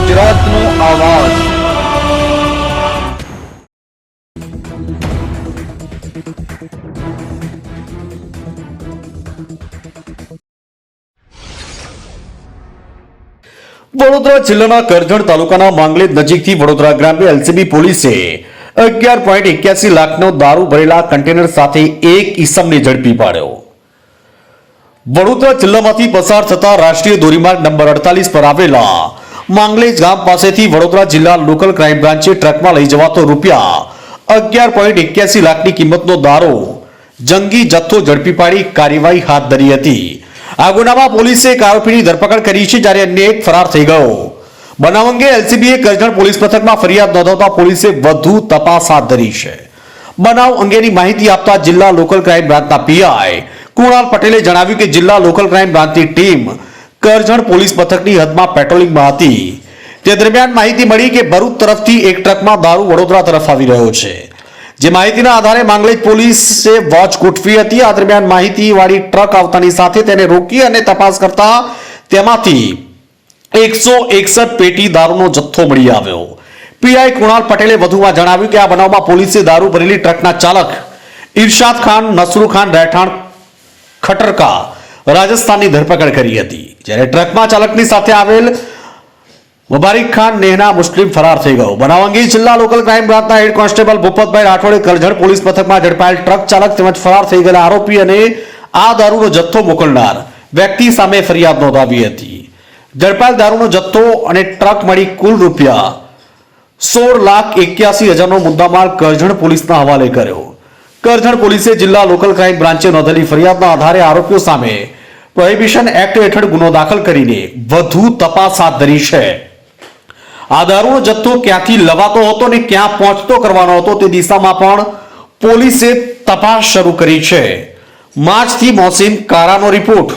ગુજરાતનો આવાજ। વડોદરા જિલ્લાના કરજણ તાલુકાના માંગલેજ નજીકથી વડોદરા ગ્રામ્ય એલસીબી પોલીસે 11.81 લાખનો દારૂ ભરેલા કન્ટેનર સાથે એક ઈસમને ઝડપી પાડ્યો। વડોદરા જિલ્લામાંથી પસાર થતા રાષ્ટ્રીય ધોરીમાર્ગ નંબર 48 પર આવેલા માંગલેજ ગામ પાસેથી વડોદરા જિલ્લા લોકલ ક્રાઇમ બ્રાન્ચે ટ્રકમાં લઈ જવાતો રૂપિયા 11.81 લાખની કિંમતનો દારૂ જંગી જથ્થો ઝડપી પાડી કાર્યવાહી હાથ ધરી હતી। આ ગુનામાં પોલીસે એક આરોપીની ધરપકડ કરી છે, જ્યારે અન્ય એક ફરાર થઈ ગયો। બનાવ અંગે એલસીબીએ કરજણ પોલીસ મથકમાં ફરિયાદ નોંધાવતા પોલીસે વધુ તપાસ હાથ ધરી છે। બનાવ અંગેની માહિતી આપતા જિલ્લા લોકલ ક્રાઇમ બ્રાન્ચના પીઆઈ કુણાલ પટેલે જણાવ્યું કે જિલ્લા લોકલ ક્રાઇમ બ્રાન્ચની ટીમ કરજણ પોલીસ મથકની હદમાં પેટ્રોલિંગમાં હતી। તે દરમિયાન માહિતી મળી કે ભરૂચ તરફથી એક ટ્રકમાં દારૂ વડોદરા તરફ આવી રહ્યો છે, જે માહિતીના આધારે માંગલેજ પોલીસે વોચ ગોઠવી હતી। આ દરમિયાન માહિતીવાળી ટ્રક આવતાની સાથે તેને રોકી અને તપાસ કરતા તેમાંથી 161 પેટી દારૂનો જથ્થો મળી આવ્યો। પીઆઈ કુણાલ પટેલે વધુમાં જણાવ્યું કે આ બનાવમાં પોલીસે દારૂ ભરેલી ટ્રકના ચાલક ઇરશાદ ખાન નસરુ ખાન રહેઠાણ ખટરકા રાજસ્થાનની ધરપકડ કરી હતી, જ્યારે ટ્રકમાં ચાલકની સાથે આવેલ મુબારિક ખાન નેહના મુસ્લિમ ફરાર થઈ ગયો। બનાવ અંગે જિલ્લા લોકલ ક્રાઇમ બ્રાન્ચના હેડ કોન્સ્ટેબલ ભૂપતભાઈ રાઠોડે કરજણ પોલીસ મથકમાં ઝડપાયેલ ટ્રક ચાલક તેમજ ફરાર થઈ ગયેલા આરોપી અને આ દારૂનો જથ્થો મોકલનાર વ્યક્તિ સામે ફરિયાદ નોંધાવી હતી। ઝડપાયેલ દારૂનો જથ્થો અને ટ્રક મળી કુલ રૂપિયા 16,81,000નો મુદ્દામાલ કરજણ પોલીસના હવાલે કર્યો। કરજણ પોલીસે જિલ્લા લોકલ ક્રાઇમ બ્રાન્ચે નોંધેલી ફરિયાદના આધારે આરોપીઓ સામે પ્રોહિબિશન એક્ટ હેઠળ ગુનો દાખલ કરીને વધુ તપાસ હાથ ધરી છે। આ દારૂનો જથ્થો ક્યાંથી લવાતો હતો અને ક્યાં પહોંચતો કરવાનો હતો તે દિશામાં પણ પોલીસે તપાસ શરૂ કરી છે। માર્ચથી મોહસિન કારાનો રિપોર્ટ।